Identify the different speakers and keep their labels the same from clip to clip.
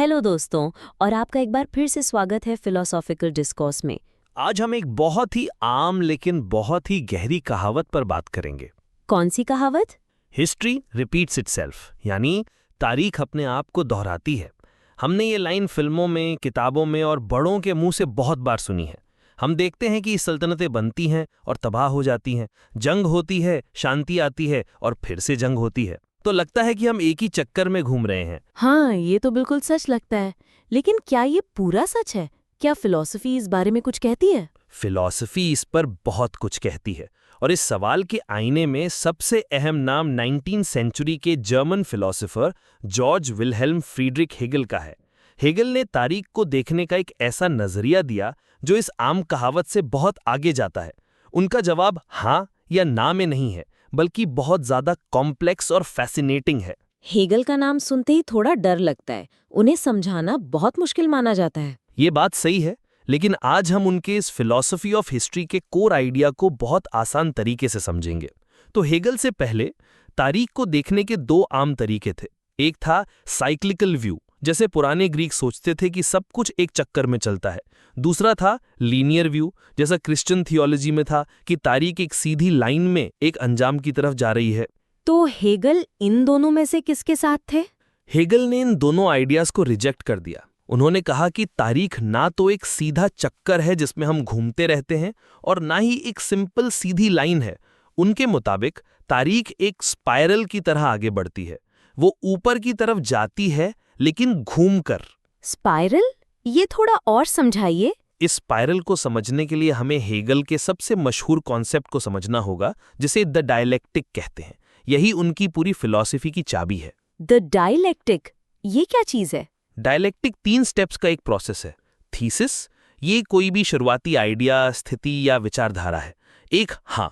Speaker 1: Hello दोस्तों, और आपका एक बार फिर से स्वागत है फिलोसॉफिकल डिस्कोर्स में।
Speaker 2: आज हम एक बहुत ही आम लेकिन बहुत ही गहरी कहावत पर बात करेंगे।
Speaker 1: कौन सी कहावत?
Speaker 2: हिस्ट्री रिपीट्स इटसेल्फ, यानी तारीख अपने आप को दोहराती है। हमने ये लाइन फिल्मों में, किताबों में और बड़ों के मुंह से बहुत बार सुनी है। हम देखते हैं कि सल्तनतें बनती हैं और तबाह हो जाती हैं, जंग होती है, शांति आती है और फिर से जंग होती है। तो लगता है कि हम एक ही चक्कर में घूम रहे हैं।
Speaker 1: हाँ, ये तो बिल्कुल सच लगता है। लेकिन क्या ये पूरा सच है? क्या फिलॉसफी इस बारे में कुछ कहती है?
Speaker 2: फिलॉसफी इस पर बहुत कुछ कहती है, और इस सवाल के आईने में सबसे अहम नाम 19वीं सेंचुरी के German philosopher George Wilhelm Friedrich Hegel का है। हेगल ने तारीख को देखने का एक ऐसा नजरिया दिया जो इस आम कहावत से बहुत आगे जाता है। उनका जवाब हाँ या ना में नहीं है, बल्कि बहुत ज्यादा कॉम्प्लेक्स और फैसिनेटिंग है।
Speaker 1: हेगल का नाम सुनते ही थोड़ा डर लगता है। उन्हें समझाना बहुत मुश्किल माना जाता है।
Speaker 2: ये बात सही है, लेकिन आज हम उनके इस फिलॉसफी ऑफ हिस्ट्री के कोर आइडिया को बहुत आसान तरीके से समझेंगे। तो हेगल से पहले तारीख को देखने के दो आम तरीके थे। एक था साइक्लिकल व्यू, जैसे पुराने ग्रीक सोचते थे कि सब कुछ एक चक्कर में चलता है। दूसरा था लीनियर व्यू, जैसा क्रिश्चियन थियोलॉजी में था कि तारीख एक सीधी लाइन में एक अंजाम की तरफ जा रही है।
Speaker 1: तो हेगल इन दोनों में से किसके साथ थे?
Speaker 2: हेगल ने इन दोनों आइडियाज को रिजेक्ट कर दिया। उन्होंने कहा कि तारीख ना तो एक सीधा चक्कर है जिसमें हम घूमते रहते हैं, और ना ही एक सिंपल सीधी लाइन है। उनके मुताबिक तारीख एक स्पाइरल की तरह आगे बढ़ती है। वो ऊपर की तरफ जाती है, लेकिन घूमकर।
Speaker 1: स्पाइरल? ये थोड़ा और समझाइए।
Speaker 2: इस स्पाइरल को समझने के लिए हमें हेगल के सबसे मशहूर कॉन्सेप्ट को समझना होगा, जिसे द डायलेक्टिक कहते हैं। यही उनकी पूरी फिलॉसफी की चाबी है।
Speaker 1: द डायलेक्टिक, ये क्या चीज है?
Speaker 2: डायलेक्टिक 3 स्टेप्स का एक प्रोसेस है। थीसिस, ये कोई भी शुरुआती आइडिया, स्थिति या विचारधारा है। एक हाँ।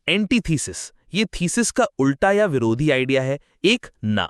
Speaker 2: एंटीथीसिस, ये थीसिस का उल्टा या विरोधी आइडिया है। एक ना।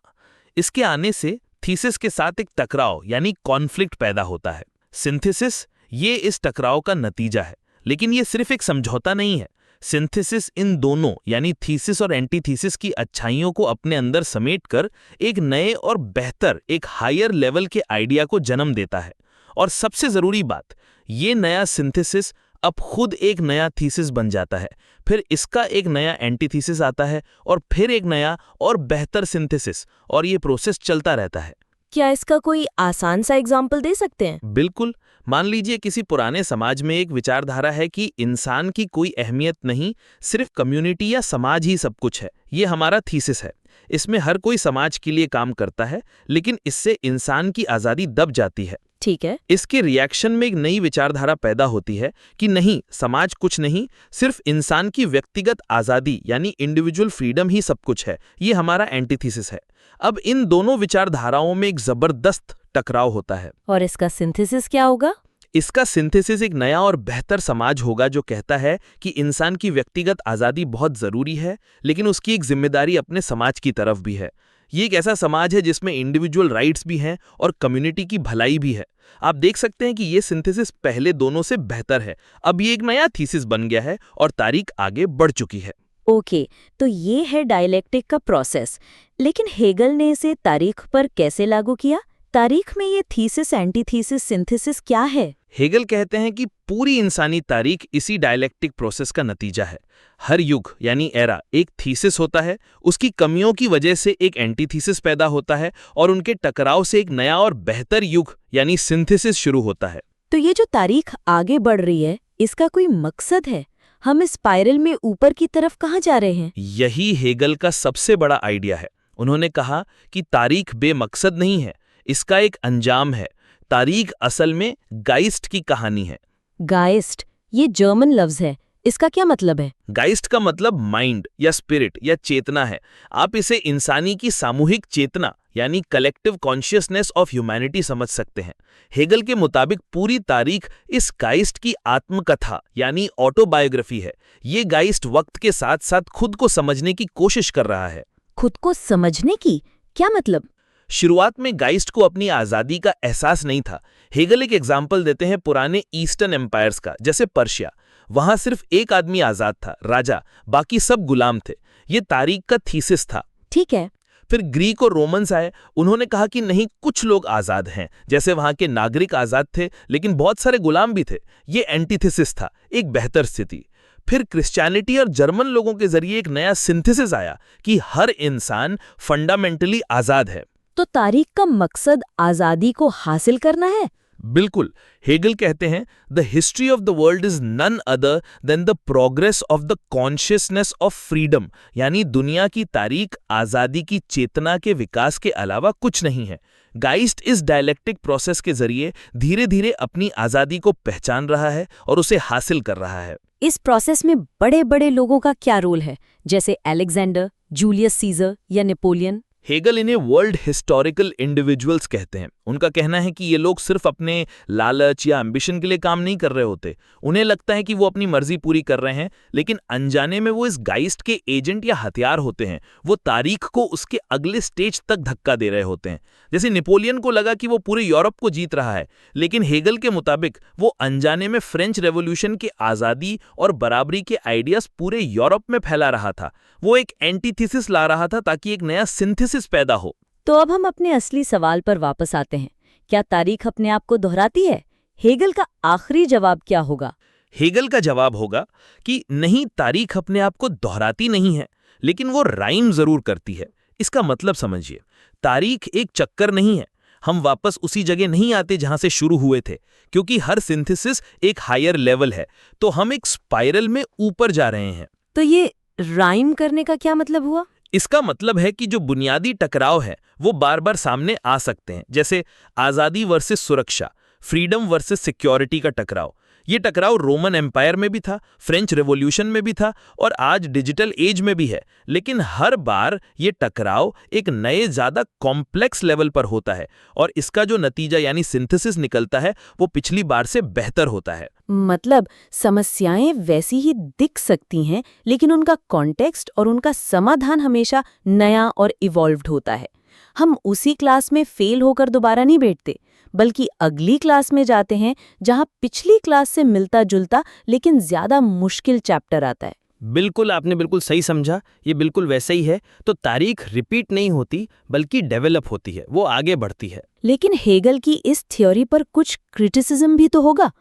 Speaker 2: इसके आने से थीसिस के साथ एक टकराव यानी कॉन्फ्लिक्ट पैदा होता है। सिंथेसिस, ये इस टकराव का नतीजा है, लेकिन ये सिर्फ एक समझौता नहीं है। सिंथेसिस इन दोनों यानी थीसिस और एंटीथीसिस की अच्छाइयों को अपने अंदर समेटकर एक नए और बेहतर, एक हायर लेवल के आइडिया को जन्म देता है। और सबसे जरूरी बात, ये नया सिंथेसिस अब खुद एक नया थीसिस बन जाता है। फिर इसका एक नया एंटीथीसिस आता है, और फिर एक नया और बेहतर सिंथेसिस, और ये प्रोसेस चलता रहता है।
Speaker 1: क्या इसका कोई आसान सा एग्जाम्पल दे सकते हैं?
Speaker 2: बिल्कुल। मान लीजिए किसी पुराने समाज में एक विचारधारा है कि इंसान की कोई अहमियत नहीं, सिर्फ कम्युनिटी या समाज ही सब कुछ है। ये हमारा थीसिस है। इसमें हर कोई समाज के लिए काम करता है, लेकिन इससे इंसान की आज़ादी दब जाती है।
Speaker 1: ठीक है।
Speaker 2: इसके रिएक्शन में एक नई विचारधारा पैदा होती है कि नहीं, समाज कुछ नहीं, सिर्फ इंसान की व्यक्तिगत आज़ादी यानी इंडिविजुअल फ्रीडम ही सब कुछ है। ये हमारा एंटीथीसिस है। अब इन दोनों विचारधाराओं में एक जबरदस्त टकराव होता है।
Speaker 1: और इसका सिंथेसिस क्या होगा?
Speaker 2: इसका सिंथेसिस एक नया और बेहतर समाज होगा जो कहता है कि इंसान की व्यक्तिगत आज़ादी बहुत ज़रूरी है, लेकिन उसकी एक जिम्मेदारी अपने समाज की तरफ भी है। ये एक ऐसा समाज है जिसमें इंडिविजुअल राइट्स भी हैं और कम्युनिटी की भलाई भी है। आप देख सकते हैं कि ये सिंथेसिस पहले दोनों से बेहतर है। अब ये एक नया थीसिस बन गया है और तारीख आगे बढ़ चुकी है।
Speaker 1: ओके, तो ये है डायलेक्टिक का प्रोसेस। लेकिन हेगल ने इसे तारीख पर कैसे लागू किया? तारीख में ये थीसिस, एंटीथीसिस, सिंथेसिस क्या है?
Speaker 2: हेगल कहते हैं कि पूरी इंसानी तारीख इसी डायलेक्टिक प्रोसेस का नतीजा है। हर युग यानी एरा एक थीसिस होता है, उसकी कमियों की वजह से एक एंटीथीसिस पैदा होता है, और उनके टकराव से एक नया और बेहतर युग यानी सिंथेसिस शुरू होता है।
Speaker 1: तो ये जो तारीख आगे बढ़ रही है, इसका कोई मकसद है? हम इस स्पाइरल में ऊपर की तरफ कहाँ जा रहे हैं?
Speaker 2: यही हेगल का सबसे बड़ा आइडिया है। उन्होंने कहा कि तारीख बेमकसद नहीं है, इसका एक अंजाम है। तारीख असल में गाइस्ट की कहानी है।
Speaker 1: गाइस्ट, ये जर्मन लफ्ज है। इसका क्या मतलब है?
Speaker 2: गाइस्ट का मतलब माइंड या स्पिरिट या चेतना है। आप इसे इंसानी की सामूहिक चेतना यानी कलेक्टिव कॉन्शियसनेस ऑफ ह्यूमैनिटी समझ सकते हैं। हेगल के मुताबिक पूरी तारीख इस गाइस्ट की आत्मकथा यानी ऑटोबायोग्राफी है। ये गाइस्ट वक्त के साथ साथ खुद को समझने की कोशिश कर रहा है।
Speaker 1: खुद को समझने की? क्या मतलब?
Speaker 2: शुरुआत में गाइस्ट को अपनी आज़ादी का एहसास नहीं था। हेगल एक एग्जाम्पल देते हैं पुराने ईस्टर्न एम्पायर्स का, जैसे पर्शिया। वहां सिर्फ एक आदमी आज़ाद था, राजा, बाकी सब गुलाम थे। ये तारीख का थीसिस था।
Speaker 1: ठीक है।
Speaker 2: फिर ग्रीक और रोमन्स आए, उन्होंने कहा कि नहीं, कुछ लोग आज़ाद हैं, जैसे वहाँ के नागरिक आज़ाद थे लेकिन बहुत सारे गुलाम भी थे। ये एंटीथेसिस था, एक बेहतर स्थिति। फिर क्रिश्चियनिटी और जर्मन लोगों के जरिए एक नया सिंथेसिस आया कि हर इंसान फंडामेंटली आज़ाद है।
Speaker 1: तो तारीख का मकसद आज़ादी को हासिल करना है?
Speaker 2: बिल्कुल। हेगल कहते हैं the history of the world is none other than the progress of the consciousness of freedom, यानी दुनिया की तारीख आज़ादी की चेतना के विकास के अलावा कुछ नहीं है। गाइस्ट इस डायलेक्टिक प्रोसेस के जरिए धीरे धीरे अपनी आज़ादी को पहचान रहा है और उसे हासिल कर रहा है।
Speaker 1: इस प्रोसेस में बड़े बड़े लोगों का क्या रोल है, जैसे अलेक्जेंडर, जूलियस सीजर या नेपोलियन?
Speaker 2: हेगल इन्हें वर्ल्ड हिस्टोरिकल इंडिविजुअल्स कहते हैं। उनका कहना है कि ये लोग सिर्फ अपने लालच या एम्बिशन के लिए काम नहीं कर रहे होते। उन्हें लगता है कि वो अपनी मर्जी पूरी कर रहे हैं, लेकिन अनजाने में वो इस गाइस्ट के एजेंट या हथियार होते हैं। वो तारीख को उसके अगले स्टेज तक धक्का दे रहे होते हैं। जैसे नेपोलियन को लगा कि वो पूरे यूरोप को जीत रहा है, लेकिन हेगल के मुताबिक वो अनजाने में फ्रेंच रेवोल्यूशन के आज़ादी और बराबरी के आइडियाज पूरे यूरोप में फैला रहा था। वो एक एंटीथेसिस ला रहा था ताकि एक नया सिंथेसिस पैदा हो।
Speaker 1: तो अब हम अपने असली सवाल पर वापस आते हैं। क्या तारीख अपने आप को दोहराती है? हेगल का आखिरी जवाब क्या होगा?
Speaker 2: हेगल का जवाब होगा कि नहीं, तारीख अपने आप को दोहराती नहीं है, लेकिन वो राइम जरूर करती है। इसका मतलब समझिए, तारीख एक चक्कर नहीं है। हम वापस उसी जगह नहीं आते जहां से शुरू हुए थे, क्योंकि हर सिंथेसिस एक हायर लेवल है, तो हम एक स्पाइरल में ऊपर जा रहे हैं।
Speaker 1: तो ये राइम करने का क्या मतलब हुआ?
Speaker 2: इसका मतलब है कि जो बुनियादी टकराव है वो बार बार सामने आ सकते हैं, जैसे आज़ादी वर्सेस सुरक्षा, फ्रीडम वर्सेस सिक्योरिटी का टकराव। ये टकराव रोमन एम्पायर में भी था, फ्रेंच रेवोल्यूशन में भी था और आज डिजिटल एज में भी है। लेकिन हर बार ये टकराव एक नए ज़्यादा कॉम्प्लेक्स लेवल पर होता है और इसका जो नतीजा यानी सिंथेसिस निकलता है वो पिछली बार से बेहतर होता है।
Speaker 1: मतलब समस्याएं वैसी ही दिख सकती हैं, लेकिन उनका कॉन्टेक्स्ट और उनका समाधान हमेशा नया और इवॉल्व्ड होता है। हम उसी क्लास में फेल होकर दोबारा नहीं बैठते, बल्कि अगली क्लास में जाते हैं जहां पिछली क्लास से मिलता जुलता लेकिन ज्यादा मुश्किल चैप्टर आता है।
Speaker 3: बिल्कुल, आपने बिल्कुल सही समझा। ये बिल्कुल वैसे ही है। तो तारीख रिपीट नहीं होती बल्कि डेवलप होती है, वो आगे बढ़ती है।
Speaker 1: लेकिन हेगल की इस थ्योरी पर कुछ क्रिटिसिज्म भी तो होगा।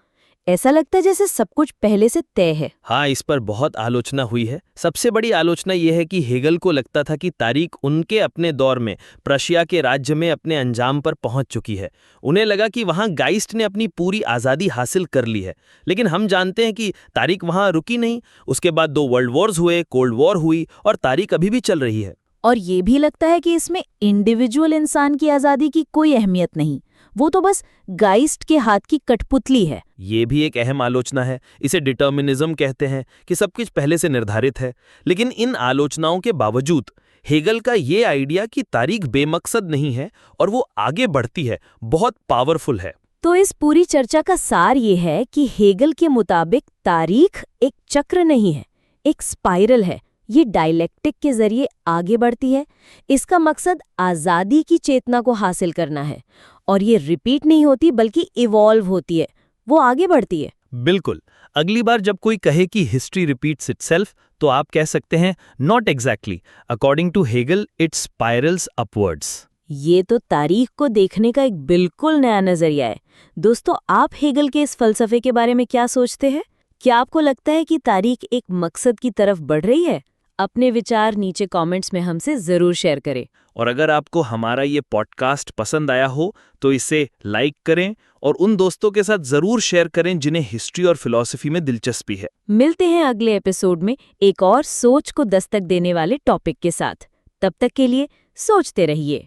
Speaker 1: ऐसा लगता है जैसे सब कुछ पहले से तय है।
Speaker 3: हाँ, इस पर बहुत आलोचना हुई है। सबसे बड़ी आलोचना यह है कि हेगल को लगता था कि तारीख उनके अपने दौर में प्रशिया के राज्य में अपने अंजाम पर पहुंच चुकी है। उन्हें लगा कि वहां गाइस्ट ने अपनी पूरी आज़ादी हासिल कर ली है। लेकिन हम जानते हैं कि तारीख वहां रुकी नहीं। उसके बाद 2 वर्ल्ड वॉर्स हुए, कोल्ड वॉर हुई और तारीख अभी भी चल रही है।
Speaker 1: और ये भी लगता है कि इसमें इंडिविजुअल इंसान की आज़ादी की कोई अहमियत नहीं, वो तो बस गाइस्ट के हाथ की कठपुतली है।
Speaker 2: ये भी एक अहम आलोचना है। इसे डिटर्मिनिज्म कहते हैं कि सब कुछ पहले से निर्धारित है। लेकिन इन आलोचनाओं के बावजूद हेगल का ये आइडिया कि तारीख बेमकसद नहीं है और वो आगे बढ़ती है, बहुत पावरफुल है।
Speaker 1: तो इस पूरी चर्चा का सार ये है कि हेगल के मुताबिक तारीख एक चक्र नहीं है, एक स्पाइरल है। ये डायलेक्टिक के जरिए आगे बढ़ती है। इसका मकसद आज़ादी की चेतना को हासिल करना है और ये रिपीट नहीं होती बल्कि इवॉल्व होती है, वो आगे बढ़ती है।
Speaker 3: बिल्कुल। अगली बार जब कोई कहे कि हिस्ट्री रिपीट्स इटसेल्फ, तो आप कह सकते हैं not exactly. According to Hegel it spirals upwards.
Speaker 1: ये तो तारीख को देखने का एक बिल्कुल नया नजरिया है। दोस्तों, आप हेगल के इस फलसफे के बारे में क्या सोचते हैं? क्या आपको लगता है कि तारीख एक मकसद की तरफ बढ़ रही है? अपने विचार नीचे कमेंट्स में हमसे जरूर शेयर करें।
Speaker 2: और अगर आपको हमारा ये पॉडकास्ट पसंद आया हो तो इसे लाइक करें और उन दोस्तों के साथ जरूर शेयर करें जिन्हें हिस्ट्री और फिलॉसफी में दिलचस्पी है।
Speaker 1: मिलते हैं अगले एपिसोड में एक और सोच को दस्तक देने वाले टॉपिक के साथ। तब तक के लिए सोचते रहिए।